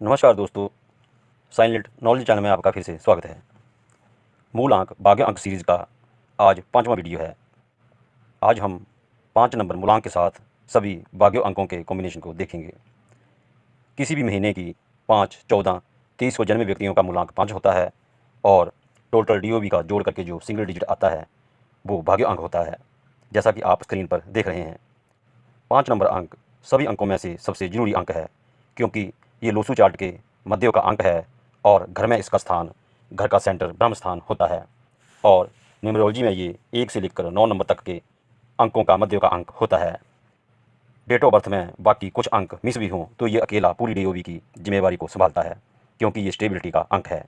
नमस्कार दोस्तों, silent knowledge channel में आपका फिर से स्वागत है। मूल अंक भाग्य अंक सीरीज़ का आज 5वां वीडियो है। आज हम 5 नंबर मूलांक के साथ सभी भाग्य अंकों के कॉम्बिनेशन को देखेंगे। किसी भी महीने की 5, 14, 23 को जन्मे व्यक्तियों का मूलांक 5 होता है और टोटल डीओबी का जोड़ करके जो सिंगल डिजिट आता है वो भाग्य अंक होता है, जैसा कि आप स्क्रीन पर देख रहे हैं। 5 नंबर अंक सभी अंकों में से सबसे ज़रूरी अंक है, क्योंकि ये लोसू चार्ट के मध्य का अंक है और घर में इसका स्थान, घर का सेंटर ब्रह्म स्थान होता है और न्यूमरोलॉजी में ये 1 से लेकर 9 नंबर तक के अंकों का मध्य का अंक होता है। डेट ऑफ बर्थ में बाकी कुछ अंक मिस भी हों तो ये अकेला पूरी डीओबी की जिम्मेवारी को संभालता है, क्योंकि ये स्टेबिलिटी का अंक है।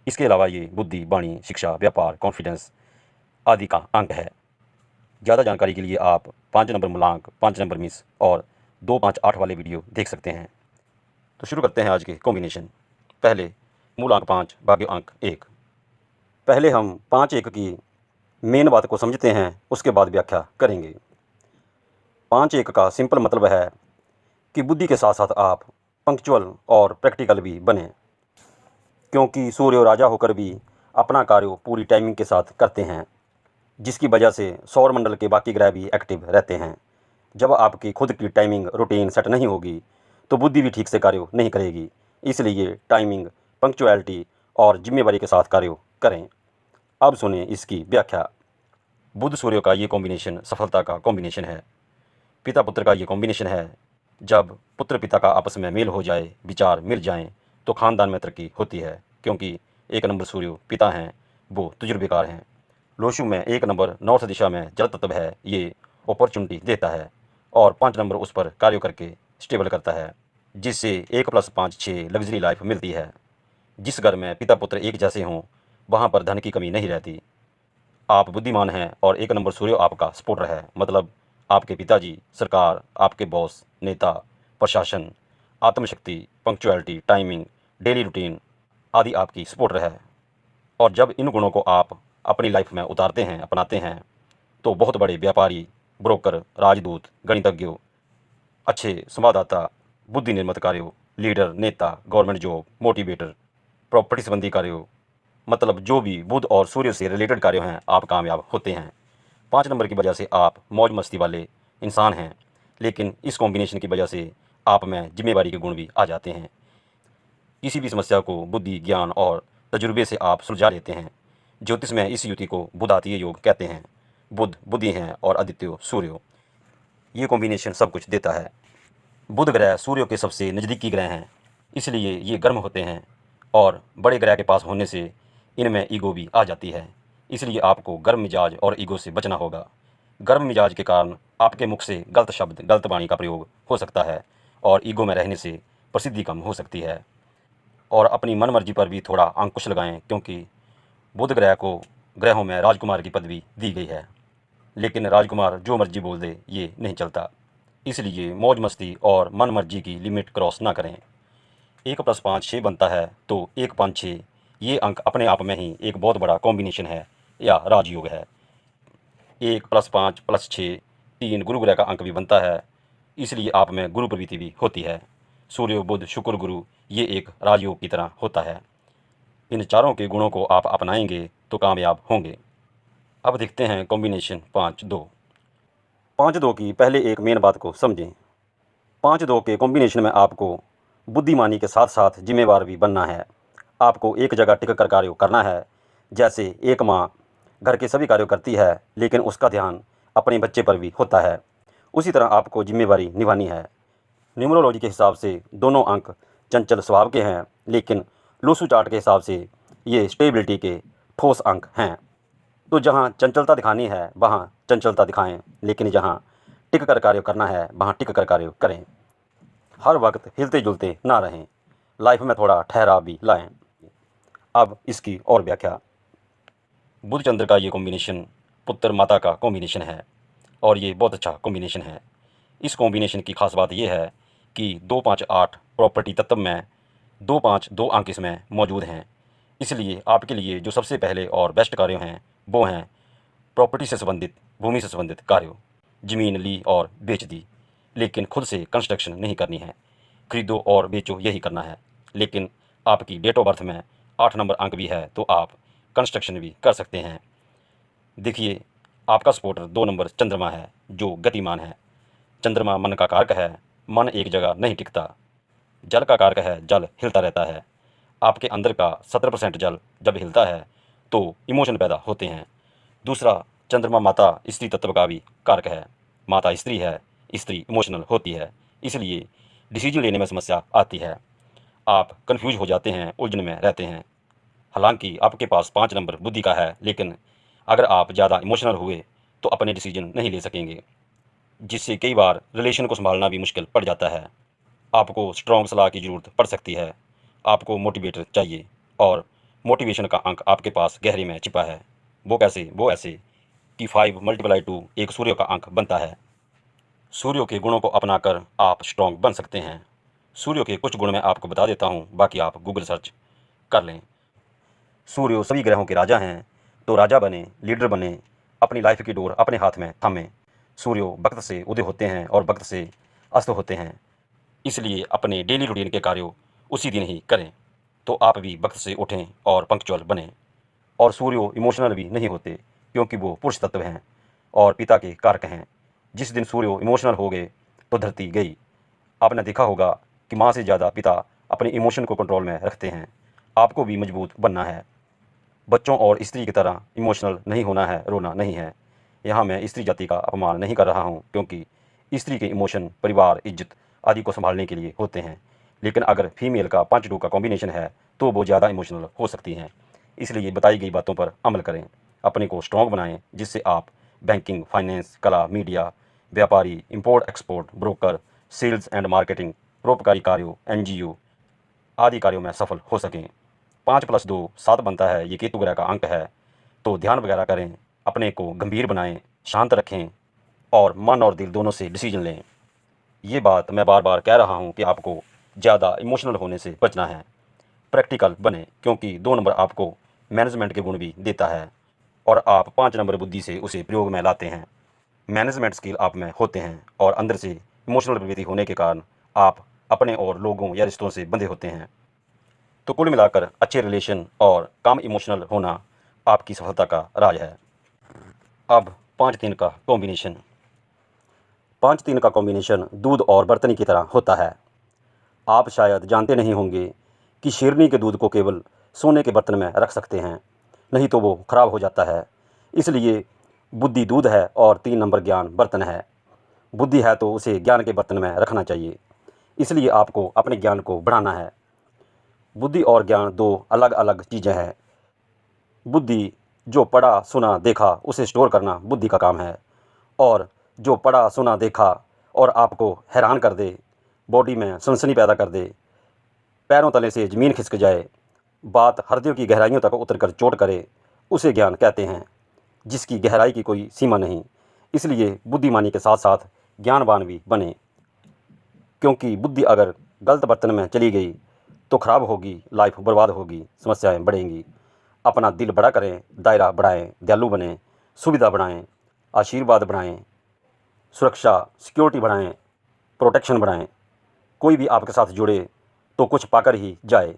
इसके अलावा ये बुद्धि, वाणी, शिक्षा, व्यापार, कॉन्फिडेंस आदि का अंक है। ज़्यादा जानकारी के लिए आप 5 नंबर मूलांक, 5 नंबर मिस और 2, 5, 8 वाले वीडियो देख सकते हैं। तो शुरू करते हैं आज के कॉम्बिनेशन। पहले मूलांक 5, भाग्य अंक 1। पहले हम 5 1 की मेन बात को समझते हैं, उसके बाद व्याख्या करेंगे। 5 1 का सिंपल मतलब है कि बुद्धि के साथ साथ आप पंक्चुअल और प्रैक्टिकल भी बने, क्योंकि सूर्य राजा होकर भी अपना कार्य पूरी टाइमिंग के साथ करते हैं, जिसकी वजह से सौर मंडल के बाकी ग्रह भी एक्टिव रहते हैं। जब आपकी खुद की टाइमिंग रूटीन सेट नहीं होगी तो बुद्धि भी ठीक से कार्य नहीं करेगी। इसलिए टाइमिंग, पंक्चुअलिटी और जिम्मेवारी के साथ कार्य करें। अब सुने इसकी व्याख्या। बुध सूर्य का ये कॉम्बिनेशन सफलता का कॉम्बिनेशन है। पिता पुत्र का ये कॉम्बिनेशन है। जब पुत्र पिता का आपस में मेल हो जाए, विचार मिल जाएं, तो ख़ानदान में तरक्की होती है, क्योंकि 1 नंबर सूर्य पिता हैं, वो तजुर्बेकार हैं। लोशु में 1 नंबर नॉर्थ दिशा में जल तत्व है, ये अपॉर्चुनिटी देता है और 5 नंबर उस पर कार्य करके स्टेबल करता है, जिससे 1 + 5 6 लग्जरी लाइफ मिलती है। जिस घर में पिता पुत्र एक जैसे हों वहाँ पर धन की कमी नहीं रहती। आप बुद्धिमान हैं और 1 नंबर सूर्य आपका सपोर्टर है, मतलब आपके पिताजी, सरकार, आपके बॉस, नेता, प्रशासन, आत्मशक्ति, पंक्चुअलिटी, टाइमिंग, डेली रूटीन आदि आपकी सपोर्टर है। और जब इन गुणों को आप अपनी लाइफ में उतारते हैं, अपनाते हैं, तो बहुत बड़े व्यापारी, ब्रोकर, राजदूत, गणितज्ञ, अच्छे संवाददाता, बुद्धि निर्मित कार्यों, लीडर, नेता, गवर्नमेंट जॉब, मोटिवेटर, प्रॉपर्टी संबंधी कार्यों, मतलब जो भी बुध और सूर्य से रिलेटेड कार्य हैं, आप कामयाब होते हैं। 5 नंबर की वजह से आप मौज मस्ती वाले इंसान हैं, लेकिन इस कॉम्बिनेशन की वजह से आप में जिम्मेवारी के गुण भी आ जाते हैं। किसी भी समस्या को बुद्धि, ज्ञान और तजुर्बे से आप सुलझा लेते हैं। ज्योतिष में इस युति को बुधातीय योग कहते हैं। बुध बुद्धि हैं और आदित्य सूर्य, ये कॉम्बिनेशन सब कुछ देता है। बुध ग्रह सूर्य के सबसे नज़दीकी ग्रह हैं, इसलिए ये गर्म होते हैं और बड़े ग्रह के पास होने से इनमें ईगो भी आ जाती है। इसलिए आपको गर्म मिजाज और ईगो से बचना होगा। गर्म मिजाज के कारण आपके मुख से गलत शब्द, गलत वाणी का प्रयोग हो सकता है और ईगो में रहने से प्रसिद्धि कम हो सकती है। और अपनी मन मर्जी पर भी थोड़ा अंकुश लगाएं, क्योंकि बुध ग्रह को ग्रहों में राजकुमार की पदवी दी गई है, लेकिन राजकुमार जो मर्जी बोल दे ये नहीं चलता। इसलिए मौज मस्ती और मन मर्जी की लिमिट क्रॉस ना करें। 1 + 5 6 बनता है, तो 1 5 6 ये अंक अपने आप में ही एक बहुत बड़ा कॉम्बिनेशन है या राजयोग है। 1 + 5 + 6 3 गुरु ग्रह का अंक भी बनता है, इसलिए आप में गुरु प्रवृत्ति भी होती है। सूर्य, बुध, शुक्र, गुरु ये एक राजयोग की तरह होता है। इन चारों के गुणों को आप अपनाएंगे तो कामयाब होंगे। अब देखते हैं कॉम्बिनेशन 5 2। 5 2 की पहले एक मेन बात को समझें। 5 2 के कॉम्बिनेशन में आपको बुद्धिमानी के साथ साथ जिम्मेवार भी बनना है। आपको एक जगह टिक कर कार्य करना है। जैसे एक माँ घर के सभी कार्य करती है, लेकिन उसका ध्यान अपने बच्चे पर भी होता है, उसी तरह आपको जिम्मेवारी निभानी है। न्यूमरोलॉजी के हिसाब से दोनों अंक चंचल स्वभाव के हैं, लेकिन लोसू चार्ट के हिसाब से ये स्टेबिलिटी के ठोस अंक हैं। तो जहाँ चंचलता दिखानी है वहाँ चंचलता दिखाएं, लेकिन जहाँ टिक कर कार्य करना है वहाँ टिक कर कार्य करें। हर वक्त हिलते जुलते ना रहें, लाइफ में थोड़ा ठहराव भी लाएं। अब इसकी और व्याख्या। बुध चंद्र का ये कॉम्बिनेशन पुत्र माता का कॉम्बिनेशन है और ये बहुत अच्छा कॉम्बिनेशन है। इस कॉम्बिनेशन की खास बात यह है कि 2 5 8 प्रॉपर्टी तत्व में 2 5 2 अंक इसमें मौजूद हैं। इसलिए आपके लिए जो सबसे पहले और बेस्ट कार्य हैं वो हैं प्रॉपर्टी से संबंधित, भूमि से संबंधित कार्य। ज़मीन ली और बेच दी, लेकिन खुद से कंस्ट्रक्शन नहीं करनी है। खरीदो और बेचो, यही करना है। लेकिन आपकी डेट ऑफ बर्थ में 8 नंबर अंक भी है तो आप कंस्ट्रक्शन भी कर सकते हैं। देखिए, आपका सपोर्टर 2 नंबर चंद्रमा है जो गतिमान है। चंद्रमा मन का कारक है, मन एक जगह नहीं टिकता। जल का कारक है, जल हिलता रहता है। आपके अंदर का 70% जल जब हिलता है तो इमोशन पैदा होते हैं। दूसरा, चंद्रमा माता स्त्री तत्व का भी कारक है। माता स्त्री है, स्त्री इमोशनल होती है, इसलिए डिसीजन लेने में समस्या आती है। आप कंफ्यूज हो जाते हैं, उलझन में रहते हैं। हालांकि आपके पास 5 नंबर बुद्धि का है, लेकिन अगर आप ज़्यादा इमोशनल हुए तो अपने डिसीजन नहीं ले सकेंगे, जिससे कई बार रिलेशन को संभालना भी मुश्किल पड़ जाता है। आपको स्ट्रॉन्ग सलाह की ज़रूरत पड़ सकती है। आपको मोटिवेटर चाहिए और मोटिवेशन का अंक आपके पास गहरे में छिपा है। वो कैसे? वो ऐसे कि 5 × 2 एक सूर्य का अंक बनता है। सूर्य के गुणों को अपनाकर आप स्ट्रॉन्ग बन सकते हैं। सूर्य के कुछ गुण मैं आपको बता देता हूँ, बाकी आप गूगल सर्च कर लें। सूर्य सभी ग्रहों के राजा हैं, तो राजा बने, लीडर बने, अपनी लाइफ की डोर अपने हाथ में थामें। सूर्य वक्त से उदय होते हैं और वक्त से अस्त होते हैं, इसलिए अपने डेली रूटीन के कार्यों उसी दिन ही करें, तो आप भी वक्त से उठें और पंक्चुअल बनें। और सूर्य इमोशनल भी नहीं होते, क्योंकि वो पुरुष तत्व हैं और पिता के कारक हैं। जिस दिन सूर्य इमोशनल हो गए तो धरती गई। आपने देखा होगा कि माँ से ज़्यादा पिता अपने इमोशन को कंट्रोल में रखते हैं। आपको भी मजबूत बनना है। बच्चों और स्त्री की तरह इमोशनल नहीं होना है, रोना नहीं है। यहाँ मैं स्त्री जाति का अपमान नहीं कर रहा हूँ, क्योंकि स्त्री के इमोशन परिवार, इज्जत आदि को संभालने के लिए होते हैं। लेकिन अगर फीमेल का 5-2 का कॉम्बिनेशन है तो वो ज़्यादा इमोशनल हो सकती हैं। इसलिए बताई गई बातों पर अमल करें, अपने को स्ट्रॉन्ग बनाएं, जिससे आप बैंकिंग, फाइनेंस, कला, मीडिया, व्यापारी, import export, broker, sales and marketing, परोपकारी कार्यों, NGO आदि कार्यों में सफल हो सकें। 5+2 7 बनता है, ये केतु ग्रह का अंक है। तो ध्यान वगैरह करें, अपने को गंभीर बनाएं, शांत रखें और मन और दिल दोनों से डिसीजन लें। ये बात मैं बार बार कह रहा हूँ कि आपको ज़्यादा इमोशनल होने से बचना है। प्रैक्टिकल बने, क्योंकि 2 नंबर आपको मैनेजमेंट के गुण भी देता है और आप 5 नंबर बुद्धि से उसे प्रयोग में लाते हैं। मैनेजमेंट स्किल आप में होते हैं और अंदर से इमोशनल प्रवृत्ति होने के कारण आप अपने और लोगों या रिश्तों से बंधे होते हैं। तो कुल मिलाकर अच्छे रिलेशन और कम इमोशनल होना आपकी सफलता का राज है। अब 5-3 का कॉम्बिनेशन। 5-3 का कॉम्बिनेशन दूध और बर्तनी की तरह होता है। आप शायद जानते नहीं होंगे कि शेरनी के दूध को केवल सोने के बर्तन में रख सकते हैं, नहीं तो वो खराब हो जाता है। इसलिए बुद्धि दूध है और 3 नंबर ज्ञान बर्तन है। बुद्धि है तो उसे ज्ञान के बर्तन में रखना चाहिए, इसलिए आपको अपने ज्ञान को बढ़ाना है। बुद्धि और ज्ञान 2 अलग अलग चीज़ें हैं। बुद्धि जो पढ़ा सुना देखा उसे स्टोर करना बुद्धि का काम है, और जो पढ़ा सुना देखा और आपको हैरान कर दे, बॉडी में सनसनी पैदा कर दे, पैरों तले से ज़मीन खिसक जाए, बात हृदय की गहराइयों तक उतरकर चोट करे, उसे ज्ञान कहते हैं, जिसकी गहराई की कोई सीमा नहीं। इसलिए बुद्धिमानी के साथ साथ ज्ञानवान भी बने, क्योंकि बुद्धि अगर गलत बर्तन में चली गई तो खराब होगी, लाइफ बर्बाद होगी, समस्याएं बढ़ेंगी। अपना दिल बड़ा करें, दायरा बढ़ाएं, दयालु बनें, सुविधा बढ़ाएं, आशीर्वाद बढ़ाएं, सुरक्षा सिक्योरिटी बढ़ाएं, प्रोटेक्शन बढ़ाएं। कोई भी आपके साथ जुड़े तो कुछ पाकर ही जाए।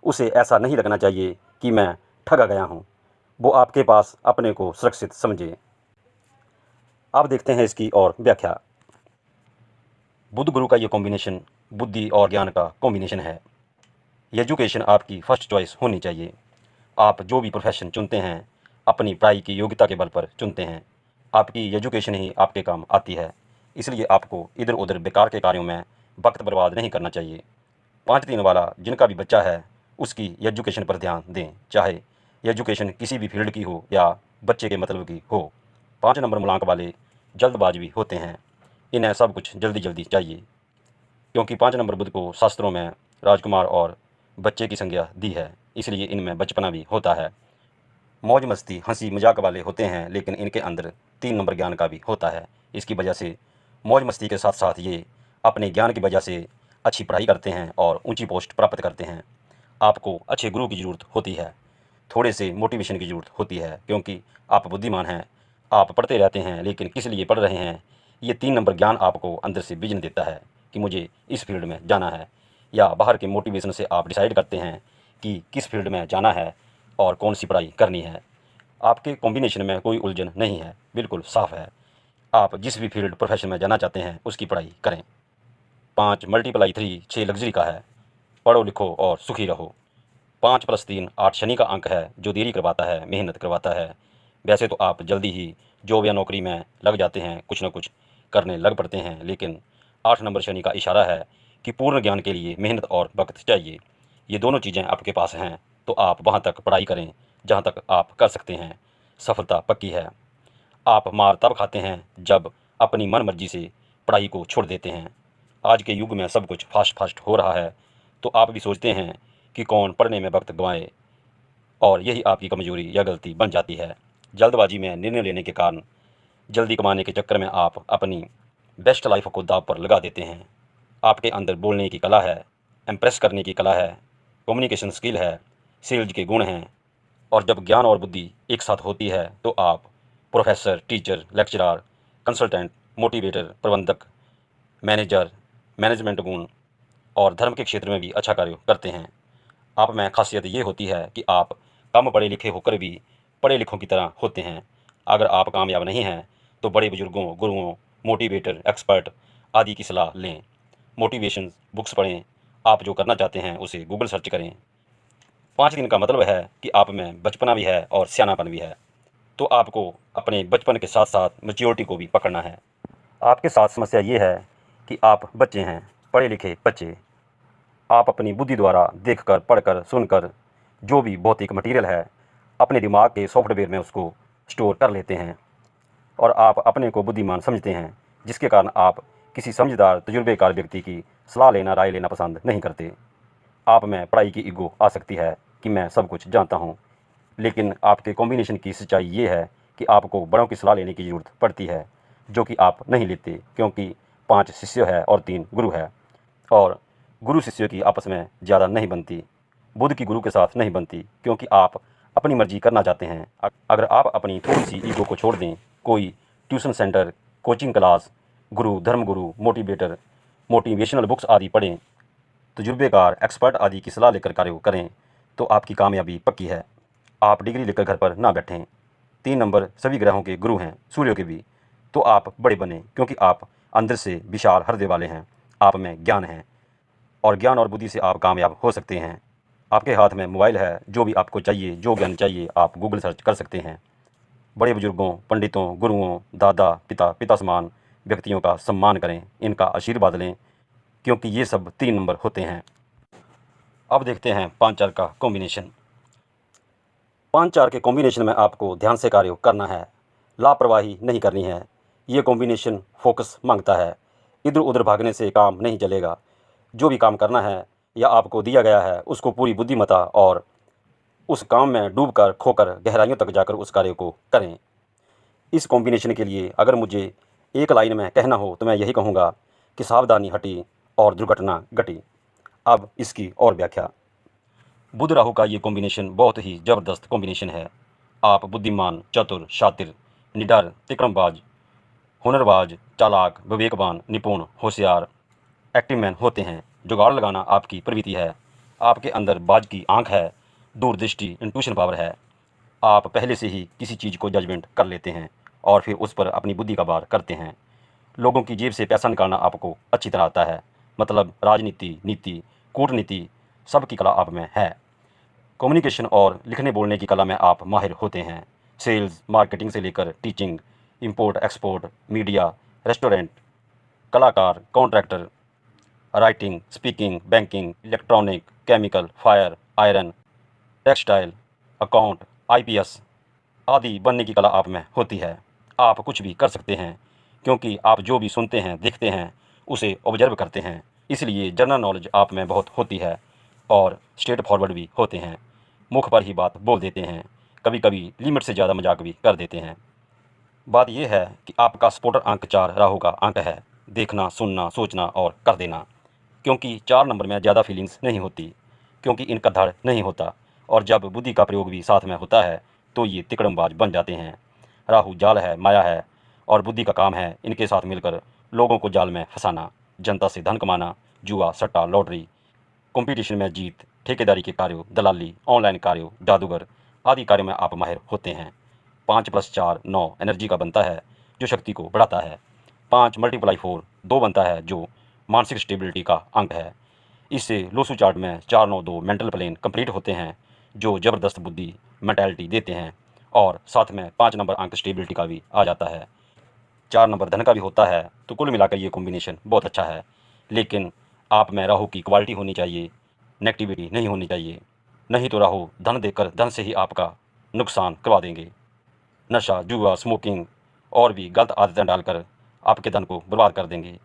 उसे ऐसा नहीं लगना चाहिए कि मैं ठगा गया हूँ। वो आपके पास अपने को सुरक्षित समझे। आप देखते हैं इसकी और व्याख्या। बुध गुरु का ये कॉम्बिनेशन बुद्धि और ज्ञान का कॉम्बिनेशन है। एजुकेशन आपकी फर्स्ट चॉइस होनी चाहिए। आप जो भी प्रोफेशन चुनते हैं अपनी पढ़ाई की योग्यता के बल पर चुनते हैं। आपकी एजुकेशन ही आपके काम आती है, इसलिए आपको इधर उधर बेकार के कार्यों में वक्त बर्बाद नहीं करना चाहिए। 5-3 वाला जिनका भी बच्चा है उसकी एजुकेशन पर ध्यान दें, चाहे एजुकेशन किसी भी फील्ड की हो या बच्चे के मतलब की हो। 5 नंबर मूलांक वाले जल्दबाज भी होते हैं, इन्हें सब कुछ जल्दी जल्दी चाहिए, क्योंकि 5 नंबर बुध को शास्त्रों में राजकुमार और बच्चे की संज्ञा दी है, इसलिए इनमें बचपना भी होता है। मौज मस्ती हंसी मजाक वाले होते हैं, लेकिन इनके अंदर 3 नंबर ज्ञान का भी होता है। इसकी वजह से मौज मस्ती के साथ साथ ये अपने ज्ञान की वजह से अच्छी पढ़ाई करते हैं और ऊंची पोस्ट प्राप्त करते हैं। आपको अच्छे गुरु की ज़रूरत होती है, थोड़े से मोटिवेशन की ज़रूरत होती है, क्योंकि आप बुद्धिमान हैं। आप पढ़ते रहते हैं, लेकिन किस लिए पढ़ रहे हैं? ये 3 नंबर ज्ञान आपको अंदर से विजन देता है कि मुझे इस फील्ड में जाना है। या बाहर के मोटिवेशन से आप डिसाइड करते हैं कि किस फील्ड में जाना है और कौन सी पढ़ाई करनी है। आपके कॉम्बिनेशन में कोई उलझन नहीं है, बिल्कुल साफ है। आप जिस भी फील्ड प्रोफेशन में जाना चाहते हैं उसकी पढ़ाई करें। 5 × 3 6 लग्जरी का है। पढ़ो लिखो और सुखी रहो। 5 + 3 8 शनि का अंक है, जो देरी करवाता है, मेहनत करवाता है। वैसे तो आप जल्दी ही जॉब या नौकरी में लग जाते हैं, कुछ न कुछ करने लग पड़ते हैं, लेकिन 8 नंबर शनि का इशारा है कि पूर्ण ज्ञान के लिए मेहनत और वक्त चाहिए। ये दोनों चीज़ें आपके पास हैं, तो आप वहाँ तक पढ़ाई करें जहाँ तक आप कर सकते हैं। सफलता पक्की है। आप मार तब खाते हैं जब अपनी मन मर्जी से पढ़ाई को छोड़ देते हैं। आज के युग में सब कुछ फास्ट फास्ट हो रहा है, तो आप भी सोचते हैं कि कौन पढ़ने में वक्त गंवाए, और यही आपकी कमजोरी या गलती बन जाती है। जल्दबाजी में निर्णय लेने के कारण, जल्दी कमाने के चक्कर में आप अपनी बेस्ट लाइफ को दांव पर लगा देते हैं। आपके अंदर बोलने की कला है, इम्प्रेस करने की कला है, कम्युनिकेशन स्किल है, सेल्स के गुण हैं, और जब ज्ञान और बुद्धि एक साथ होती है तो आप professor, teacher, lecturer, consultant, motivator, प्रबंधक, मैनेजर, मैनेजमेंट गुण और धर्म के क्षेत्र में भी अच्छा कार्य करते हैं। आप में खासियत ये होती है कि आप कम पढ़े लिखे होकर भी पढ़े लिखों की तरह होते हैं। अगर आप कामयाब नहीं हैं तो बड़े बुजुर्गों, गुरुओं, मोटिवेटर, एक्सपर्ट आदि की सलाह लें। मोटिवेशन बुक्स पढ़ें। आप जो करना चाहते हैं उसे गूगल सर्च करें। 5 दिन का मतलब है कि आप में बचपना भी है और सियानापन भी है। तो आपको अपने बचपन के साथ साथ मैच्योरिटी को भी पकड़ना है। आपके साथ समस्या ये है कि आप बच्चे हैं, पढ़े लिखे बच्चे। आप अपनी बुद्धि द्वारा देखकर, पढ़कर, सुनकर जो भी भौतिक मटेरियल है, अपने दिमाग के सॉफ्टवेयर में उसको स्टोर कर लेते हैं, और आप अपने को बुद्धिमान समझते हैं, जिसके कारण आप किसी समझदार, तजुर्बेकार व्यक्ति की सलाह लेना, राय लेना पसंद नहीं करते। आप में पढ़ाई की ईगो आ सकती है कि मैं सब कुछ जानता हूँ, लेकिन आपके कॉम्बिनेशन की सच्चाई ये है कि आपको बड़ों की सलाह लेने की ज़रूरत पड़ती है, जो कि आप नहीं लेते, क्योंकि 5 शिष्य है और 3 गुरु है, और गुरु शिष्यों की आपस में ज़्यादा नहीं बनती, बुद्ध की गुरु के साथ नहीं बनती, क्योंकि आप अपनी मर्जी करना चाहते हैं। अगर आप अपनी थोड़ी सी ईगो को छोड़ दें, कोई ट्यूशन सेंटर, कोचिंग क्लास, गुरु, धर्मगुरु, मोटिवेटर, मोटिवेशनल बुक्स आदि पढ़ें, तजुर्बेकार, एक्सपर्ट आदि की सलाह लेकर कार्य करें, तो आपकी कामयाबी पक्की है। आप डिग्री लेकर घर पर ना बैठें। 3 नंबर सभी ग्रहों के गुरु हैं, सूर्य के भी। तो आप बड़े बने, क्योंकि आप अंदर से विशाल हृदय वाले हैं। आप में ज्ञान है, और ज्ञान और बुद्धि से आप कामयाब हो सकते हैं। आपके हाथ में मोबाइल है, जो भी आपको चाहिए, जो ज्ञान चाहिए, आप गूगल सर्च कर सकते हैं। बड़े बुजुर्गों, पंडितों, गुरुओं, दादा, पिता समान व्यक्तियों का सम्मान करें, इनका आशीर्वाद लें, क्योंकि ये सब 3 नंबर होते हैं। अब देखते हैं 5-4 का कॉम्बिनेशन। 5-4 के कॉम्बिनेशन में आपको ध्यान से कार्य करना है, लापरवाही नहीं करनी है। ये कॉम्बिनेशन फोकस मांगता है। इधर उधर भागने से काम नहीं चलेगा। जो भी काम करना है या आपको दिया गया है, उसको पूरी बुद्धिमत्ता और उस काम में डूबकर, खोकर, गहराइयों तक जाकर उस कार्य को करें। इस कॉम्बिनेशन के लिए अगर मुझे एक लाइन में कहना हो तो मैं यही कहूँगा कि सावधानी हटी और दुर्घटना घटी। अब इसकी और व्याख्या। बुध राहु का ये कॉम्बिनेशन बहुत ही ज़बरदस्त कॉम्बिनेशन है। आप बुद्धिमान, चतुर, शातिर, निडर, तिकड़मबाज, हुनरबाज, चालाक, विवेकवान, निपुण, होशियार, एक्टिव मैन होते हैं। जुगाड़ लगाना आपकी प्रवृत्ति है। आपके अंदर बाज की आंख है, दूरदृष्टि, इंट्यूशन पावर है। आप पहले से ही किसी चीज़ को जजमेंट कर लेते हैं और फिर उस पर अपनी बुद्धि का वार करते हैं। लोगों की जेब से पैसा निकालना आपको अच्छी तरह आता है। मतलब राजनीति, नीति, कूटनीति, सब की कला आप में है। कम्युनिकेशन और लिखने बोलने की कला में आप माहिर होते हैं। सेल्स, मार्केटिंग से लेकर teaching, import export, media, restaurant, कलाकार, contractor, writing, speaking, banking, electronic, chemical, fire, iron, textile, account, IPS आदि बनने की कला आप में होती है। आप कुछ भी कर सकते हैं, क्योंकि आप जो भी सुनते हैं, देखते हैं, उसे ऑब्जर्व करते हैं। इसलिए जनरल नॉलेज आप में बहुत होती है और स्ट्रेट फॉरवर्ड भी होते हैं। मुख पर ही बात बोल देते हैं, कभी कभी लिमिट से ज़्यादा मजाक भी कर देते हैं। बात यह है कि आपका सपोर्टर अंक 4 राहु का अंक है। देखना, सुनना, सोचना और कर देना, क्योंकि 4 नंबर में ज़्यादा फीलिंग्स नहीं होती, क्योंकि इनका धड़ नहीं होता, और जब बुद्धि का प्रयोग भी साथ में होता है तो ये तिकड़मबाज बन जाते हैं। राहु जाल है, माया है, और बुद्धि का काम है इनके साथ मिलकर लोगों को जाल में फंसाना, जनता से धन कमाना, जुआ, सट्टा, लॉटरी, कंपटीशन में जीत, ठेकेदारी के कार्यों, दलाली, ऑनलाइन कार्यों, जादूगर आदि कार्यों में आप माहिर होते हैं। 5 + 4 9 एनर्जी का बनता है जो शक्ति को बढ़ाता है। 5 × 4 2 बनता है जो मानसिक स्टेबिलिटी का अंक है। इससे लोसू चार्ट में 4 9 2 मेंटल प्लेन कंप्लीट होते हैं जो ज़बरदस्त बुद्धि मेंटालिटी देते हैं और साथ में 5 नंबर अंक स्टेबिलिटी का भी आ जाता है। 4 नंबर धन का भी होता है। तो कुल मिलाकर ये कॉम्बिनेशन बहुत अच्छा है। लेकिन आप में राहु की क्वालिटी होनी चाहिए, नेगेटिविटी नहीं होनी चाहिए। नहीं तो राहु धन देकर धन से ही आपका नुकसान करवा देंगे। नशा, जुआ, स्मोकिंग और भी गलत आदतें डालकर आपके धन को बर्बाद कर देंगे।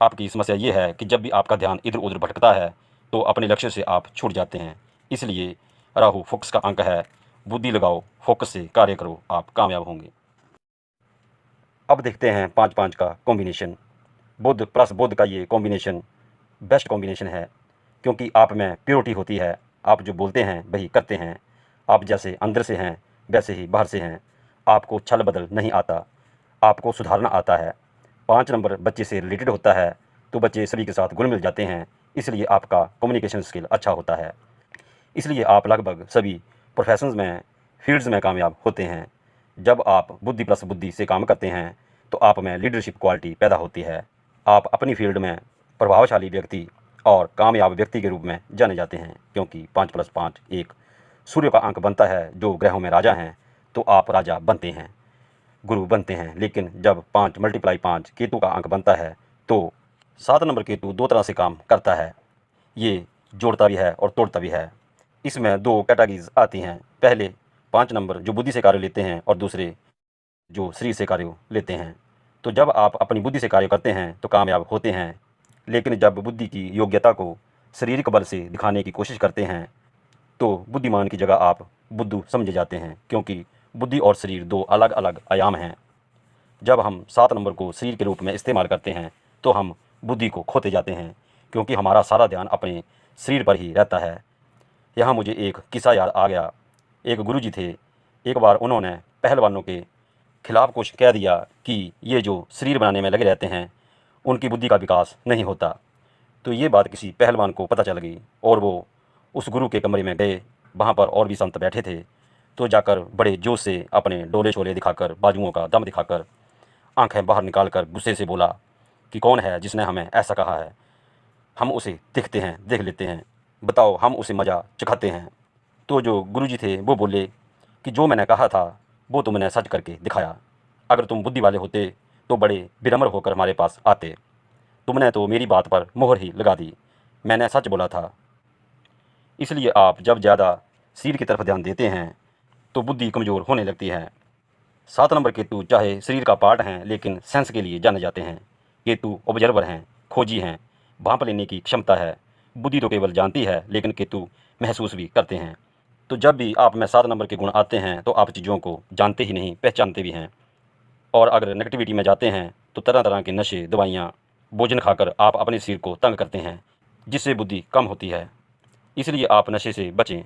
आपकी समस्या ये है कि जब भी आपका ध्यान इधर उधर भटकता है तो अपने लक्ष्य से आप छूट जाते हैं। इसलिए राहु फोकस का अंक है। बुद्धि लगाओ, फोकस से कार्य करो, आप कामयाब होंगे। अब देखते हैं 5-5 का कॉम्बिनेशन। बुध प्लस बुध का ये कॉम्बिनेशन बेस्ट कॉम्बिनेशन है, क्योंकि आप में प्योरिटी होती है। आप जो बोलते हैं वही करते हैं। आप जैसे अंदर से हैं वैसे ही बाहर से हैं। आपको छल बदल नहीं आता, आपको सुधारना आता है। 5 नंबर बच्चे से रिलेटेड होता है तो बच्चे सभी के साथ घुल मिल जाते हैं, इसलिए आपका कम्युनिकेशन स्किल अच्छा होता है। इसलिए आप लगभग सभी प्रोफेशंस में, फील्ड्स में कामयाब होते हैं। जब आप बुद्धि प्लस बुद्धि से काम करते हैं तो आप में लीडरशिप क्वालिटी पैदा होती है। आप अपनी फील्ड में प्रभावशाली व्यक्ति और कामयाब व्यक्ति के रूप में जाने जाते हैं, क्योंकि 5 + 5 1 सूर्य का अंक बनता है जो ग्रहों में राजा हैं। तो आप राजा बनते हैं, गुरु बनते हैं। लेकिन जब 5 × 5 केतु का अंक बनता है तो 7 नंबर केतु 2 तरह से काम करता है। ये जोड़ता भी है और तोड़ता भी है। इसमें 2 कैटेगरीज आती हैं। पहले 5 नंबर जो बुद्धि से कार्य लेते हैं और दूसरे जो शरीर से कार्य लेते हैं। तो जब आप अपनी बुद्धि से कार्य करते हैं तो कामयाब होते हैं। लेकिन जब बुद्धि की योग्यता को शारीरिक बल से दिखाने की कोशिश करते हैं तो बुद्धिमान की जगह आप बुद्धू समझे जाते हैं, क्योंकि बुद्धि और शरीर 2 अलग अलग आयाम हैं। जब हम 7 नंबर को शरीर के रूप में इस्तेमाल करते हैं तो हम बुद्धि को खोते जाते हैं, क्योंकि हमारा सारा ध्यान अपने शरीर पर ही रहता है। यहाँ मुझे एक किस्सा याद आ गया। एक गुरुजी थे। एक बार उन्होंने पहलवानों के खिलाफ कुछ कह दिया कि ये जो शरीर बनाने में लगे रहते हैं उनकी बुद्धि का विकास नहीं होता। तो ये बात किसी पहलवान को पता चल गई और वो उस गुरु के कमरे में गए। वहाँ पर और भी संत बैठे थे। तो जाकर बड़े जोश से अपने डोले शोले दिखाकर, बाजुओं का दम दिखाकर, आंखें बाहर निकाल कर गुस्से से बोला कि कौन है जिसने हमें ऐसा कहा है। हम उसे देखते हैं, देख लेते हैं, बताओ, हम उसे मज़ा चखाते हैं। तो जो गुरुजी थे वो बोले कि जो मैंने कहा था वो तुमने सच करके दिखाया। अगर तुम बुद्धि वाले होते तो बड़े विनम्र होकर हमारे पास आते। तुमने तो मेरी बात पर मोहर ही लगा दी। मैंने सच बोला था। इसलिए आप जब ज़्यादा शरीर की तरफ ध्यान देते हैं तो बुद्धि कमज़ोर होने लगती है। 7 नंबर केतु चाहे शरीर का पार्ट हैं लेकिन सेंस के लिए जाने जाते हैं। केतु ऑब्जर्वर हैं, खोजी हैं, भांप लेने की क्षमता है। बुद्धि तो केवल जानती है लेकिन केतु महसूस भी करते हैं। तो जब भी आप में 7 नंबर के गुण आते हैं तो आप चीज़ों को जानते ही नहीं, पहचानते भी हैं। और अगर नेगेटिविटी में जाते हैं तो तरह तरह के नशे, दवाइयाँ, भोजन खाकर आप अपने शरीर को तंग करते हैं, जिससे बुद्धि कम होती है। इसलिए आप नशे से बचें।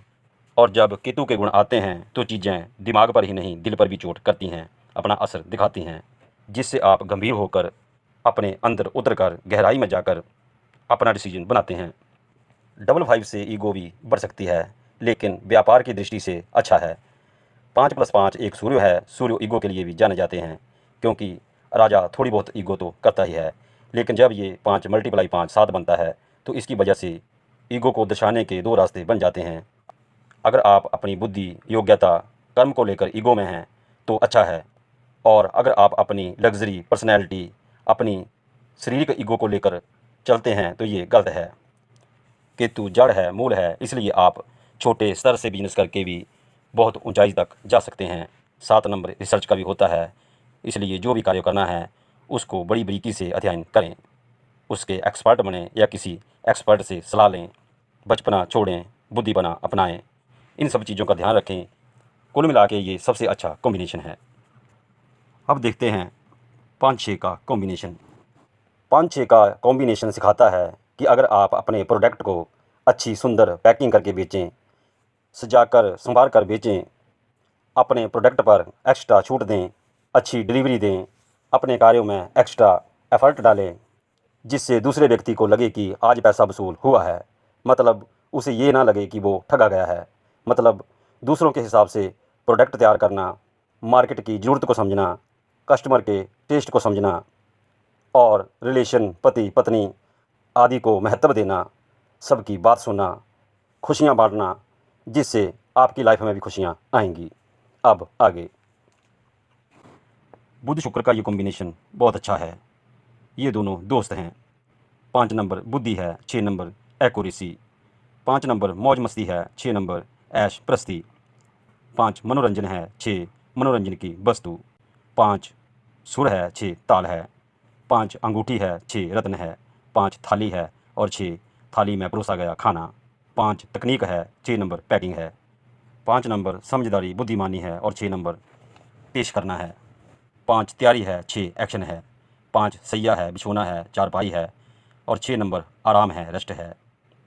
और जब केतु के गुण आते हैं तो चीज़ें दिमाग पर ही नहीं दिल पर भी चोट करती हैं, अपना असर दिखाती हैं, जिससे आप गंभीर होकर अपने अंदर उतर कर गहराई में जाकर अपना डिसीजन बनाते हैं। 5 से ईगो भी बढ़ सकती है, लेकिन व्यापार की दृष्टि से अच्छा है। 5 + 5 एक सूर्य है। सूर्य ईगो के लिए भी जाने जाते हैं, क्योंकि राजा थोड़ी बहुत ईगो तो करता ही है। लेकिन जब ये 5 × 5 7 बनता है तो इसकी वजह से ईगो को दर्शाने के 2 रास्ते बन जाते हैं। अगर आप अपनी बुद्धि, योग्यता, कर्म को लेकर ईगो में हैं तो अच्छा है, और अगर आप अपनी लग्ज़री, पर्सनैलिटी, अपनी शारीरिक ईगो को लेकर चलते हैं तो ये गलत है। केतु जड़ है, मूल है, इसलिए आप छोटे स्तर से बिजनेस करके भी बहुत ऊंचाई तक जा सकते हैं। 7 नंबर रिसर्च का भी होता है, इसलिए जो भी कार्य करना है उसको बड़ी बारीकी से अध्ययन करें, उसके एक्सपर्ट बनें या किसी एक्सपर्ट से सलाह लें। बचपना छोड़ें, बुद्धिपना अपनाएं। इन सब चीज़ों का ध्यान रखें। कुल मिला के ये सबसे अच्छा कॉम्बिनेशन है। अब देखते हैं 5-6 का कॉम्बिनेशन। 5-6 का कॉम्बिनेशन सिखाता है कि अगर आप अपने प्रोडक्ट को अच्छी सुंदर पैकिंग करके बेचें, सजाकर संवार कर बेचें, अपने प्रोडक्ट पर एक्स्ट्रा छूट दें, अच्छी डिलीवरी दें, अपने कार्यों में एक्स्ट्रा एफर्ट डालें, जिससे दूसरे व्यक्ति को लगे कि आज पैसा वसूल हुआ है, मतलब उसे ये ना लगे कि वो ठगा गया है। मतलब दूसरों के हिसाब से प्रोडक्ट तैयार करना, मार्केट की ज़रूरत को समझना, कस्टमर के टेस्ट को समझना और रिलेशन पति पत्नी आदि को महत्व देना, सबकी बात सुनना, खुशियाँ बाँटना, जिससे आपकी लाइफ में भी खुशियाँ आएँगी। अब आगे। बुध शुक्र का ये कॉम्बिनेशन बहुत अच्छा है। ये दोनों दोस्त हैं। 5 नंबर बुद्धि है, 6 नंबर एक्यूरेसी। 5 नंबर मौज मस्ती है, 6 नंबर ऐश प्रस्ती। 5 मनोरंजन है, 6 मनोरंजन की वस्तु। 5 सुर है, 6 ताल है। 5 अंगूठी है, 6 रत्न है। 5 थाली है और 6 थाली में परोसा गया खाना। 5 तकनीक है, 6 नंबर पैकिंग है। 5 नंबर समझदारी बुद्धिमानी है और 6 नंबर पेश करना है। 5 तैयारी है, 6 एक्शन है। 5 सैया है, बिछोना है, चारपाई है और 6 नंबर आराम है, रेस्ट है,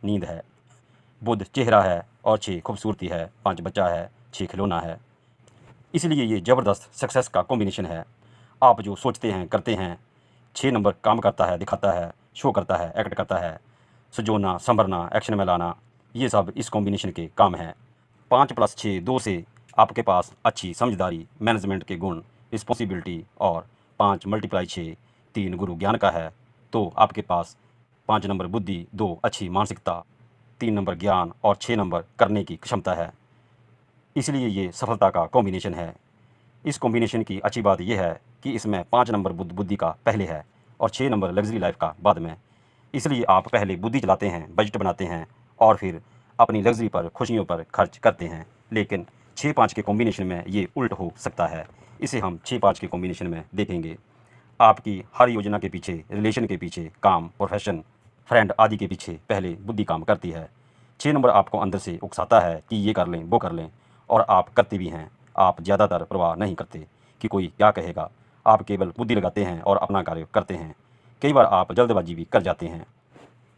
नींद है। बुध चेहरा है और 6 खूबसूरती है। 5 बच्चा है, 6 खिलौना है। इसलिए ये ज़बरदस्त सक्सेस का कॉम्बिनेशन है। आप जो सोचते हैं करते हैं। 6 नंबर काम करता है, दिखाता है, शो करता है, एक्ट करता है, सजोना संभरना, एक्शन में लाना, ये सब इस कॉम्बिनेशन के काम हैं। 5 + 6 2 से आपके पास अच्छी समझदारी, मैनेजमेंट के गुण, रिस्पॉन्सिबिलिटी और 5 × 6 3 गुरु ज्ञान का है। तो आपके पास 5 नंबर बुद्धि, 2 अच्छी मानसिकता, 3 नंबर ज्ञान और 6 नंबर करने की क्षमता है। इसलिए ये सफलता का कॉम्बिनेशन है। इस कॉम्बिनेशन की अच्छी बात यह है कि इसमें 5 नंबर बुद्धि का पहले है और 6 नंबर लग्जरी लाइफ का बाद में। इसलिए आप पहले बुद्धि चलाते हैं, बजट बनाते हैं और फिर अपनी लग्जरी पर, खुशियों पर खर्च करते हैं। लेकिन 6-5 के कॉम्बिनेशन में ये उल्ट हो सकता है। इसे हम 6-5 के कॉम्बिनेशन में देखेंगे। आपकी हर योजना के पीछे, रिलेशन के पीछे, काम, प्रोफेशन, फ्रेंड आदि के पीछे पहले बुद्धि काम करती है। 6 नंबर आपको अंदर से उकसाता है कि ये कर लें, वो कर लें और आप करते भी हैं। आप ज़्यादातर परवाह नहीं करते कि कोई क्या कहेगा। आप केवल बुद्धि लगाते हैं और अपना कार्य करते हैं। कई बार आप जल्दबाजी भी कर जाते हैं।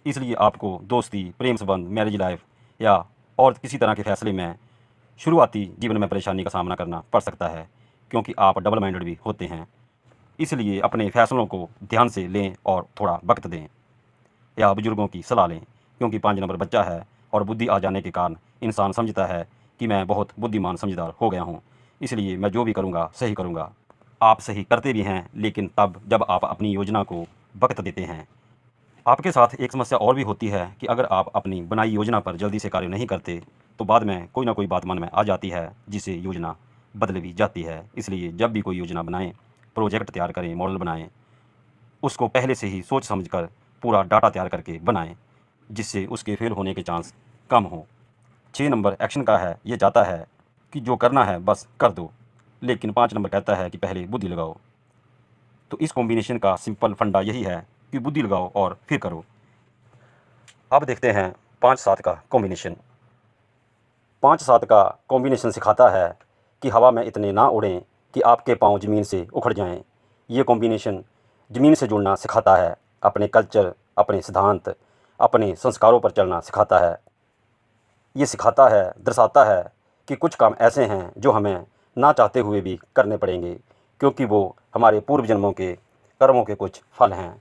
इसलिए आपको दोस्ती, प्रेम संबंध, मैरिज लाइफ या और किसी तरह के फैसले में शुरुआती जीवन में परेशानी का सामना करना पड़ सकता है, क्योंकि आप डबल माइंडेड भी होते हैं। इसलिए अपने फैसलों को ध्यान से लें और थोड़ा वक्त दें या बुजुर्गों की सलाह लें, क्योंकि 5 नंबर बच्चा है और बुद्धि आ जाने के कारण इंसान समझता है कि मैं बहुत बुद्धिमान समझदार हो गया हूँ, इसलिए मैं जो भी करूँगा सही करूँगा। आप सही करते भी हैं, लेकिन तब जब आप अपनी योजना को वक्त देते हैं। आपके साथ एक समस्या और भी होती है कि अगर आप अपनी बनाई योजना पर जल्दी से कार्य नहीं करते, तो बाद में कोई ना कोई बात मन में आ जाती है, जिससे योजना बदल भी जाती है। इसलिए जब भी कोई योजना बनाएं, प्रोजेक्ट तैयार करें, मॉडल बनाएं, उसको पहले से ही सोच समझकर पूरा डाटा तैयार करके बनाएं, जिससे उसके फेल होने के चांस कम हों। 6 नंबर एक्शन का है, ये चाहता है कि जो करना है बस कर दो, लेकिन 5 नंबर कहता है कि पहले बुद्धि लगाओ। तो इस कॉम्बिनेशन का सिंपल फंडा यही है कि बुद्धि लगाओ और फिर करो। अब देखते हैं 5-7 का कॉम्बिनेशन। 5-7 का कॉम्बिनेशन सिखाता है कि हवा में इतने ना उड़ें कि आपके पाँव ज़मीन से उखड़ जाएं। ये कॉम्बिनेशन ज़मीन से जुड़ना सिखाता है, अपने कल्चर, अपने सिद्धांत, अपने संस्कारों पर चलना सिखाता है। ये सिखाता है, दर्शाता है कि कुछ काम ऐसे हैं जो हमें ना चाहते हुए भी करने पड़ेंगे, क्योंकि वो हमारे पूर्व जन्मों के कर्मों के कुछ फल हैं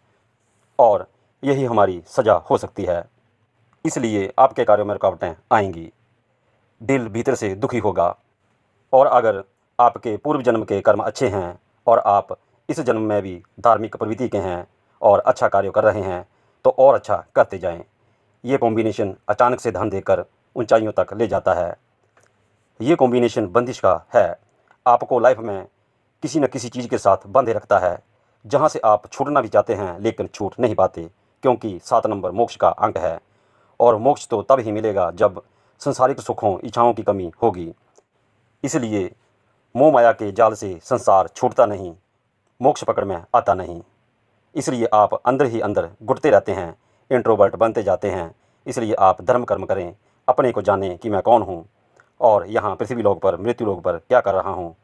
और यही हमारी सज़ा हो सकती है। इसलिए आपके कार्यों में रुकावटें आएंगी, दिल भीतर से दुखी होगा। और अगर आपके पूर्व जन्म के कर्म अच्छे हैं और आप इस जन्म में भी धार्मिक प्रवृत्ति के हैं और अच्छा कार्य कर रहे हैं, तो और अच्छा करते जाएं। ये कॉम्बिनेशन अचानक से धन देकर ऊंचाइयों तक ले जाता है। ये कॉम्बिनेशन बंदिश का है, आपको लाइफ में किसी न किसी चीज़ के साथ बांधे रखता है, जहाँ से आप छूटना भी चाहते हैं लेकिन छूट नहीं पाते, क्योंकि 7 नंबर मोक्ष का अंक है और मोक्ष तो तब ही मिलेगा जब संसारिक सुखों, इच्छाओं की कमी होगी। इसलिए मोह माया के जाल से संसार छूटता नहीं, मोक्ष पकड़ में आता नहीं। इसलिए आप अंदर ही अंदर घुटते रहते हैं, इंट्रोवर्ट बनते जाते हैं। इसलिए आप धर्म कर्म करें, अपने को जानें कि मैं कौन हूँ और यहाँ पृथ्वी लोक पर, मृत्यु लोक पर क्या कर रहा हूँ।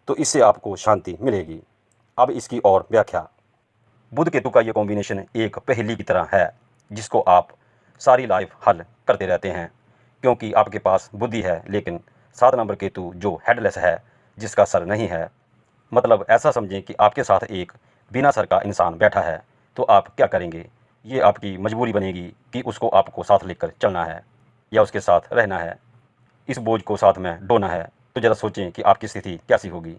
तो इससे आपको शांति मिलेगी। अब इसकी और व्याख्या। बुध केतु का ये कॉम्बिनेशन एक पहेली की तरह है, जिसको आप सारी लाइफ हल करते रहते हैं, क्योंकि आपके पास बुद्धि है, लेकिन 7 नंबर केतु जो हेडलेस है, जिसका सर नहीं है। मतलब ऐसा समझें कि आपके साथ एक बिना सर का इंसान बैठा है, तो आप क्या करेंगे? ये आपकी मजबूरी बनेगी कि उसको आपको साथ लेकर चलना है या उसके साथ रहना है, इस बोझ को साथ में ढोना है। तो ज़रा सोचें कि आपकी स्थिति कैसी होगी।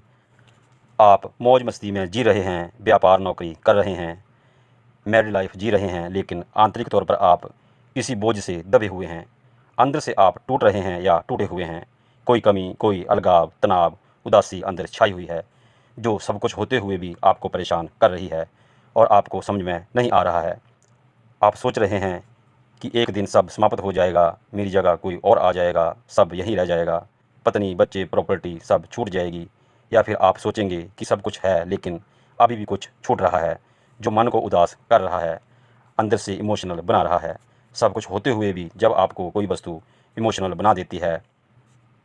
आप मौज मस्ती में जी रहे हैं, व्यापार नौकरी कर रहे हैं, मैरिड लाइफ जी रहे हैं, लेकिन आंतरिक तौर पर आप किसी बोझ से दबे हुए हैं। अंदर से आप टूट रहे हैं या टूटे हुए हैं। कोई कमी, कोई अलगाव, तनाव, उदासी अंदर छाई हुई है, जो सब कुछ होते हुए भी आपको परेशान कर रही है और आपको समझ में नहीं आ रहा है। आप सोच रहे हैं कि एक दिन सब समाप्त हो जाएगा, मेरी जगह कोई और आ जाएगा, सब यहीं रह जाएगा, पत्नी, बच्चे, प्रॉपर्टी सब छूट जाएगी। या फिर आप सोचेंगे कि सब कुछ है लेकिन अभी भी कुछ छूट रहा है, जो मन को उदास कर रहा है, अंदर से इमोशनल बना रहा है। सब कुछ होते हुए भी जब आपको कोई वस्तु इमोशनल बना देती है,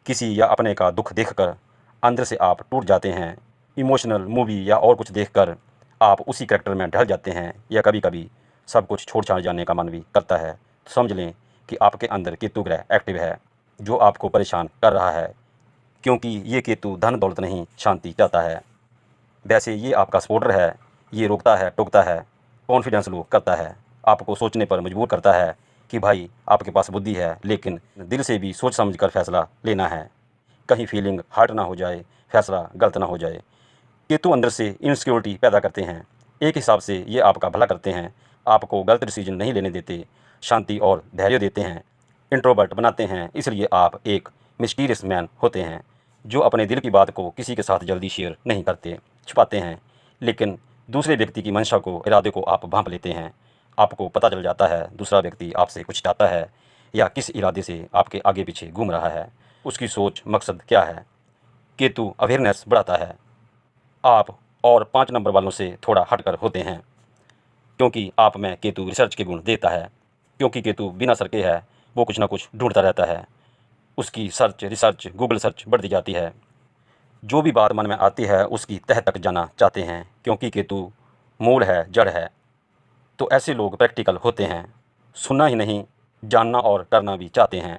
किसी या अपने का दुख देखकर अंदर से आप टूट जाते हैं। इमोशनल मूवी या और कुछ देखकर आप उसी करैक्टर में ढल जाते हैं, या कभी कभी सब कुछ छोड़ छाड़ जाने का मन भी करता है। तो समझ लें कि आपके अंदर केतु ग्रह एक्टिव है, जो आपको परेशान कर रहा है, क्योंकि ये केतु धन दौलत नहीं, शांति चाहता है। वैसे ये आपका सपोर्टर है, ये रोकता है, टोकता है, कॉन्फिडेंस लो करता है, आपको सोचने पर मजबूर करता है कि भाई आपके पास बुद्धि है, लेकिन दिल से भी सोच समझ कर फैसला लेना है, कहीं फीलिंग हर्ट ना हो जाए, फैसला गलत ना हो जाए। केतु अंदर से इनसिक्योरिटी पैदा करते हैं। एक हिसाब से ये आपका भला करते हैं, आपको गलत डिसीजन नहीं लेने देते, शांति और धैर्य देते हैं, इंट्रोवर्ट बनाते हैं। इसलिए आप एक मिस्टीरियस मैन होते हैं, जो अपने दिल की बात को किसी के साथ जल्दी शेयर नहीं करते, छुपाते हैं। लेकिन दूसरे व्यक्ति की मंशा को, इरादे को आप भांप लेते हैं। आपको पता चल जाता है दूसरा व्यक्ति आपसे कुछ चाहता है या किस इरादे से आपके आगे पीछे घूम रहा है, उसकी सोच मकसद क्या है। केतु अवेयरनेस बढ़ाता है। आप और 5 नंबर वालों से थोड़ा हटकर होते हैं, क्योंकि आप में केतु रिसर्च के गुण देता है। क्योंकि केतु बिना सर के है, वो कुछ ना कुछ ढूंढता रहता है, उसकी सर्च, रिसर्च, गूगल सर्च बढ़ती जाती है। जो भी बात मन में आती है उसकी तह तक जाना चाहते हैं, क्योंकि केतु मूल है, जड़ है। तो ऐसे लोग प्रैक्टिकल होते हैं, सुनना ही नहीं, जानना और करना भी चाहते हैं।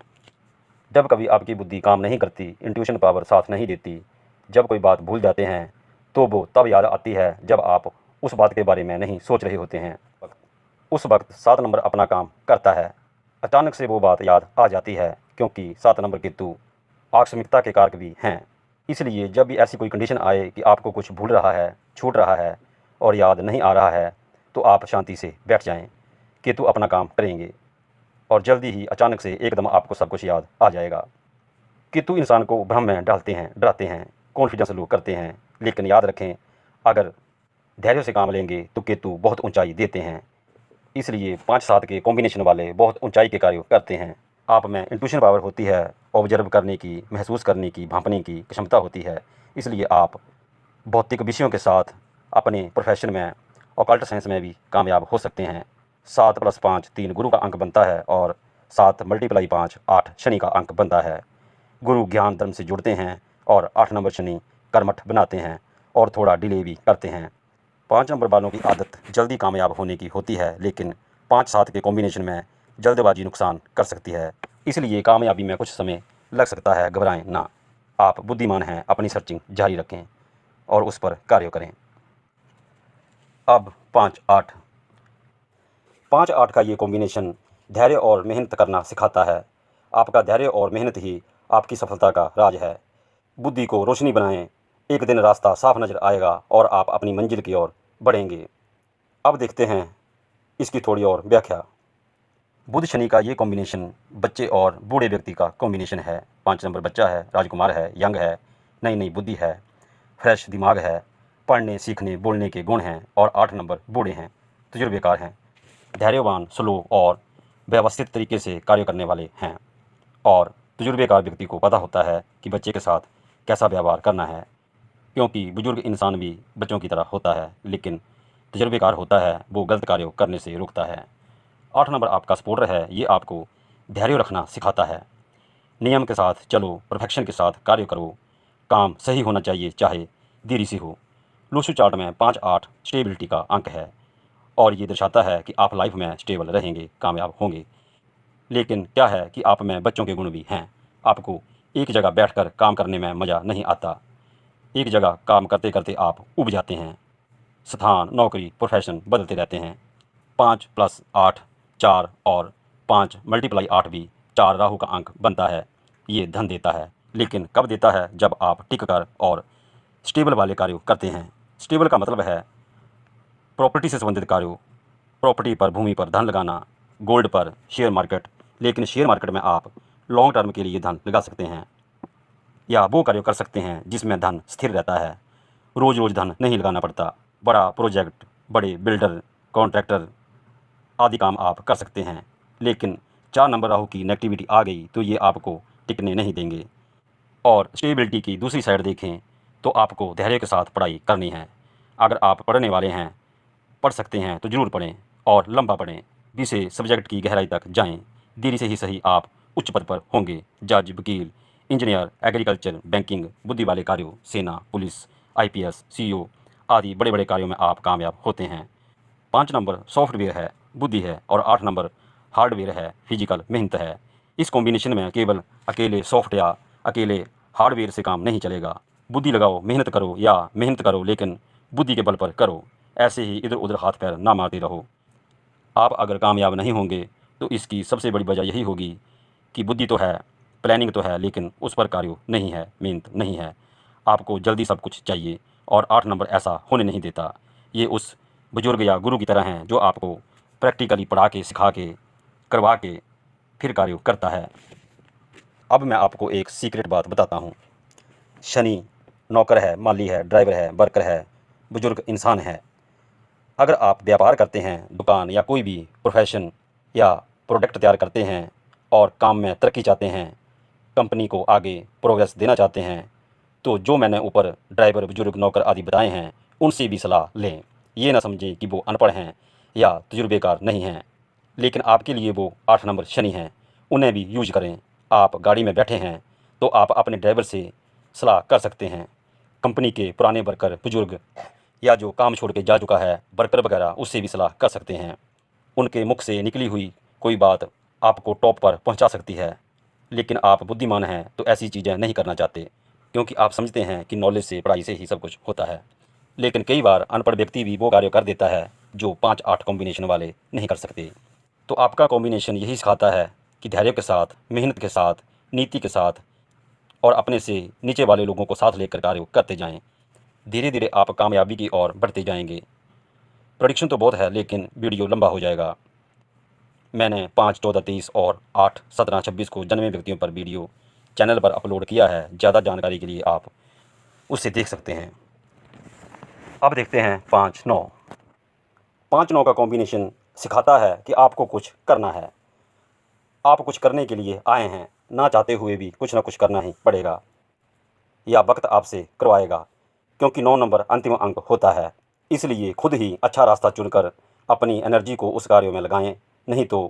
जब कभी आपकी बुद्धि काम नहीं करती, इंट्यूशन पावर साथ नहीं देती, जब कोई बात भूल जाते हैं, तो वो तब याद आती है जब आप उस बात के बारे में नहीं सोच रहे होते हैं। उस वक्त 7 नंबर अपना काम करता है। अचानक से वो बात याद आ जाती है, क्योंकि 7 नंबर केतु आकस्मिकता के कारक भी हैं। इसलिए जब भी ऐसी कोई कंडीशन आए कि आपको कुछ भूल रहा है, छूट रहा है और याद नहीं आ रहा है, तो आप शांति से बैठ जाएं। केतु अपना काम करेंगे और जल्दी ही अचानक से एकदम आपको सब कुछ याद आ जाएगा। केतु इंसान को भ्रम में डालते हैं, डराते हैं, कॉन्फिडेंस लो करते हैं। लेकिन याद रखें, अगर धैर्य से काम लेंगे तो केतु बहुत ऊंचाई देते हैं। इसलिए 5-7 के कॉम्बिनेशन वाले बहुत ऊंचाई के कार्य करते हैं। आप में इंट्यूशन पावर होती है, ऑब्जर्व करने की, महसूस करने की, भांपने की क्षमता होती है। इसलिए आप भौतिक विषयों के साथ अपने प्रोफेशन में, ऑकल्ट साइंस में भी कामयाब हो सकते हैं। 7 + 5 3 गुरु का अंक बनता है और 7 × 5 8 शनि का अंक बनता है। गुरु ज्ञान धर्म से जुड़ते हैं और 8 नंबर शनि कर्मठ बनाते हैं और थोड़ा डिले भी करते हैं। 5 नंबर वालों की आदत जल्दी कामयाब होने की होती है, लेकिन 5-7 के कॉम्बिनेशन में जल्दबाजी नुकसान कर सकती है। इसलिए कामयाबी में कुछ समय लग सकता है, घबराएं ना। आप बुद्धिमान हैं, अपनी सर्चिंग जारी रखें और उस पर कार्य करें। अब 5-8 5-8 का ये कॉम्बिनेशन धैर्य और मेहनत करना सिखाता है। आपका धैर्य और मेहनत ही आपकी सफलता का राज है। बुद्धि को रोशनी बनाएं, एक दिन रास्ता साफ नज़र आएगा और आप अपनी मंजिल की ओर बढ़ेंगे। अब देखते हैं इसकी थोड़ी और व्याख्या। बुध शनि का ये कॉम्बिनेशन बच्चे और बूढ़े व्यक्ति का कॉम्बिनेशन है। 5 नंबर बच्चा है, राजकुमार है, यंग है, नई नई बुद्धि है, फ्रेश दिमाग है, पढ़ने सीखने बोलने के गुण हैं। और 8 नंबर बूढ़े हैं, तजुर्बेकार हैं, धैर्यवान, स्लो और व्यवस्थित तरीके से कार्य करने वाले हैं। और तजुर्बेकार व्यक्ति को पता होता है कि बच्चे के साथ कैसा व्यवहार करना है, क्योंकि बुजुर्ग इंसान भी बच्चों की तरह होता है, लेकिन तजुर्बेकार होता है, वो गलत कार्य करने से रोकता है। 8 नंबर आपका सपोर्टर है, ये आपको धैर्य रखना सिखाता है। नियम के साथ चलो, परफेक्शन के साथ कार्य करो, काम सही होना चाहिए चाहे देरी से हो। लूसू चार्ट में 5-8 स्टेबिलिटी का अंक है और ये दर्शाता है कि आप लाइफ में स्टेबल रहेंगे, कामयाब होंगे। लेकिन क्या है कि आप में बच्चों के गुण भी हैं। आपको एक जगह बैठकर काम करने में मज़ा नहीं आता। एक जगह काम करते करते आप उब जाते हैं। स्थान, नौकरी, प्रोफेशन बदलते रहते हैं। 5 + 8 4 और 5 × 8 भी 4 राहु का अंक बनता है। ये धन देता है, लेकिन कब देता है? जब आप टिक कर और स्टेबल वाले कार्य करते हैं। स्टेबल का मतलब है प्रॉपर्टी से संबंधित कार्यों, प्रॉपर्टी पर, भूमि पर धन लगाना, गोल्ड पर, शेयर मार्केट। लेकिन शेयर मार्केट में आप लॉन्ग टर्म के लिए धन लगा सकते हैं या वो कार्य कर सकते हैं जिसमें धन स्थिर रहता है, रोज़ रोज़ धन नहीं लगाना पड़ता। बड़ा प्रोजेक्ट, बड़े बिल्डर, कॉन्ट्रैक्टर आदि काम आप कर सकते हैं। लेकिन 4 नंबर राहु की नेगेटिविटी आ गई तो ये आपको टिकने नहीं देंगे। और स्टेबिलिटी की दूसरी साइड देखें तो आपको धैर्य के साथ पढ़ाई करनी है। अगर आप पढ़ने वाले हैं, पढ़ सकते हैं तो ज़रूर पढ़ें और लंबा पढ़ें। विषय सब्जेक्ट की गहराई तक जाएं। देरी से ही सही आप उच्च पद पर होंगे। जज, वकील, इंजीनियर, एग्रीकल्चर, बैंकिंग, बुद्धि वाले कार्यों, सेना, पुलिस, आईपीएस, सीईओ आदि बड़े बड़े कार्यों में आप कामयाब होते हैं। 5 नंबर सॉफ्टवेयर है, बुद्धि है, और 8 नंबर हार्डवेयर है, फिजिकल मेहनत है। इस कॉम्बिनेशन में केवल अकेले सॉफ्ट या अकेले हार्डवेयर से काम नहीं चलेगा। बुद्धि लगाओ, मेहनत करो, या मेहनत करो लेकिन बुद्धि के बल पर करो। ऐसे ही इधर उधर हाथ पैर ना मारते रहो। आप अगर कामयाब नहीं होंगे तो इसकी सबसे बड़ी वजह यही होगी कि बुद्धि तो है, प्लानिंग तो है, लेकिन उस पर कार्य नहीं है, मेहनत नहीं है। आपको जल्दी सब कुछ चाहिए और 8 नंबर ऐसा होने नहीं देता। ये उस बुजुर्ग या गुरु की तरह हैं जो आपको प्रैक्टिकली पढ़ा के, सिखा के, करवा के फिर कार्य करता है। अब मैं आपको एक सीक्रेट बात बताता हूँ। शनि नौकर है, माली है, ड्राइवर है, वर्कर है, बुजुर्ग इंसान है। अगर आप व्यापार करते हैं, दुकान या कोई भी प्रोफेशन या प्रोडक्ट तैयार करते हैं और काम में तरक्की चाहते हैं, कंपनी को आगे प्रोग्रेस देना चाहते हैं, तो जो मैंने ऊपर ड्राइवर, बुजुर्ग, नौकर आदि बताए हैं, उनसे भी सलाह लें। ये ना समझें कि वो अनपढ़ हैं या तजुर्बेकार नहीं हैं। लेकिन आपके लिए वो 8 नंबर शनि हैं, उन्हें भी यूज करें। आप गाड़ी में बैठे हैं तो आप अपने ड्राइवर से सलाह कर सकते हैं। कंपनी के पुराने वर्कर, बुजुर्ग या जो काम छोड़ के जा चुका है, वर्कर वगैरह, उससे भी सलाह कर सकते हैं। उनके मुख से निकली हुई कोई बात आपको टॉप पर पहुंचा सकती है। लेकिन आप बुद्धिमान हैं तो ऐसी चीज़ें नहीं करना चाहते, क्योंकि आप समझते हैं कि नॉलेज से, पढ़ाई से ही सब कुछ होता है। लेकिन कई बार अनपढ़ व्यक्ति भी वो कार्य कर देता है जो 5-8 कॉम्बिनेशन वाले नहीं कर सकते। तो आपका कॉम्बिनेशन यही सिखाता है कि धैर्य के साथ, मेहनत के साथ, नीति के साथ और अपने से नीचे वाले लोगों को साथ लेकर कार्य करते जाएं। धीरे धीरे आप कामयाबी की ओर बढ़ते जाएंगे। प्रेडिक्शन तो बहुत है लेकिन वीडियो लंबा हो जाएगा। मैंने 5, 14, 23 और 8, 17, 26 को जन्मे व्यक्तियों पर वीडियो चैनल पर अपलोड किया है। ज़्यादा जानकारी के लिए आप उससे देख सकते हैं। अब देखते हैं 5-9। 5-9 का कॉम्बिनेशन सिखाता है कि आपको कुछ करना है। आप कुछ करने के लिए आए हैं, ना चाहते हुए भी कुछ ना कुछ करना ही पड़ेगा या वक्त आपसे करवाएगा, क्योंकि 9 नंबर अंतिम अंक होता है। इसलिए खुद ही अच्छा रास्ता चुनकर अपनी एनर्जी को उस कार्यों में लगाएं, नहीं तो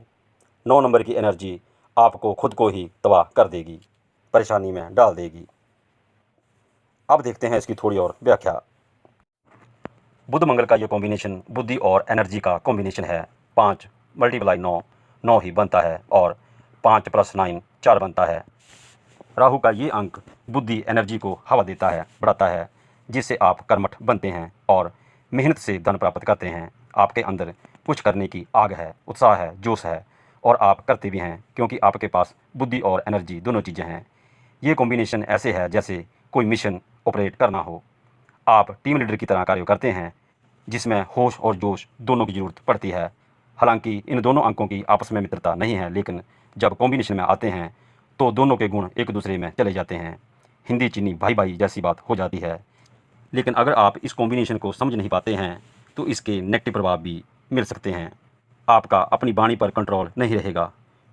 9 नंबर की एनर्जी आपको खुद को ही तबाह कर देगी, परेशानी में डाल देगी। अब देखते हैं इसकी थोड़ी और व्याख्या। बुध मंगल का ये कॉम्बिनेशन बुद्धि और एनर्जी का कॉम्बिनेशन है। 5 × 9 9 ही बनता है और 5 + 9 4 बनता है। राहु का ये अंक बुद्धि, एनर्जी को हवा देता है, बढ़ाता है, जिससे आप कर्मठ बनते हैं और मेहनत से धन प्राप्त करते हैं। आपके अंदर कुछ करने की आग है, उत्साह है, जोश है और आप करते भी हैं, क्योंकि आपके पास बुद्धि और एनर्जी दोनों चीज़ें हैं। ये कॉम्बिनेशन ऐसे है जैसे कोई मिशन ऑपरेट करना हो। आप टीम लीडर की तरह कार्य करते हैं, जिसमें होश और जोश दोनों की ज़रूरत पड़ती है। हालांकि इन दोनों अंकों की आपस में मित्रता नहीं है, लेकिन जब कॉम्बिनेशन में आते हैं तो दोनों के गुण एक दूसरे में चले जाते हैं। हिंदी चीनी भाई भाई जैसी बात हो जाती है। लेकिन अगर आप इस कॉम्बिनेशन को समझ नहीं पाते हैं तो इसके नेगेटिव प्रभाव भी मिल सकते हैं। आपका अपनी वाणी पर कंट्रोल नहीं रहेगा,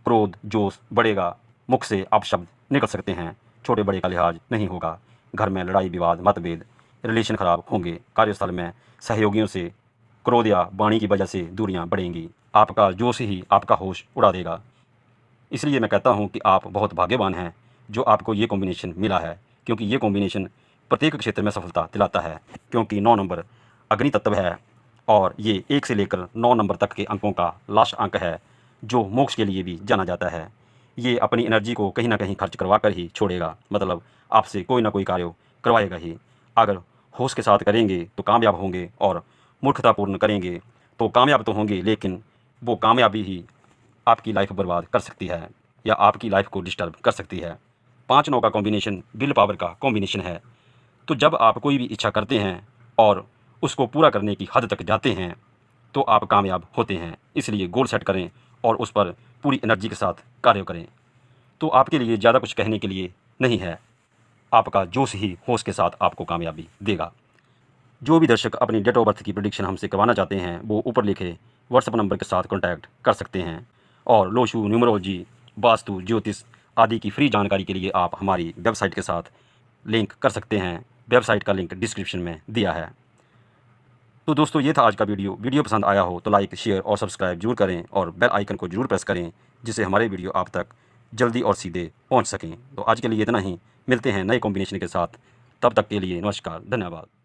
क्रोध, जोश बढ़ेगा, मुख से अपशब्द निकल सकते हैं, छोटे बड़े का लिहाज नहीं होगा, घर में लड़ाई विवाद, मतभेद, रिलेशन खराब होंगे, कार्यस्थल में सहयोगियों से क्रोध या वाणी की वजह से दूरियां बढ़ेंगी। आपका जोश ही आपका होश उड़ा देगा। इसलिए मैं कहता हूँ कि आप बहुत भाग्यवान हैं जो आपको ये कॉम्बिनेशन मिला है, क्योंकि ये कॉम्बिनेशन प्रत्येक क्षेत्र में सफलता दिलाता है। क्योंकि 9 नंबर अग्नि तत्व है और ये 1 से लेकर 9 नंबर तक के अंकों का लास्ट अंक है, जो मोक्ष के लिए भी जाना जाता है। ये अपनी एनर्जी को कहीं ना कहीं खर्च करवा कर ही छोड़ेगा, मतलब आपसे कोई ना कोई कार्य करवाएगा ही। अगर होश के साथ करेंगे तो कामयाब होंगे और मूर्खतापूर्ण करेंगे तो कामयाब तो होंगे, लेकिन वो कामयाबी ही आपकी लाइफ बर्बाद कर सकती है या आपकी लाइफ को डिस्टर्ब कर सकती है। 5-9 का कॉम्बिनेशन विल पावर का कॉम्बिनेशन है। तो जब आप कोई भी इच्छा करते हैं और उसको पूरा करने की हद तक जाते हैं तो आप कामयाब होते हैं। इसलिए गोल सेट करें और उस पर पूरी एनर्जी के साथ कार्य करें। तो आपके लिए ज़्यादा कुछ कहने के लिए नहीं है, आपका जोश ही होश के साथ आपको कामयाबी देगा। जो भी दर्शक अपनी डेट ऑफ बर्थ की प्रेडिक्शन हमसे करवाना चाहते हैं वो ऊपर लिखे व्हाट्सएप नंबर के साथ कॉन्टैक्ट कर सकते हैं। और लोशु, न्यूमरोलॉजी, वास्तु, ज्योतिष आदि की फ्री जानकारी के लिए आप हमारी वेबसाइट के साथ लिंक कर सकते हैं। वेबसाइट का लिंक डिस्क्रिप्शन में दिया है। तो दोस्तों, ये था आज का वीडियो पसंद आया हो तो लाइक, शेयर और सब्सक्राइब जरूर करें और बेल आइकन को जरूर प्रेस करें, जिससे हमारे वीडियो आप तक जल्दी और सीधे पहुंच सकें। तो आज के लिए इतना ही, मिलते हैं नए कॉम्बिनेशन के साथ। तब तक के लिए नमस्कार, धन्यवाद।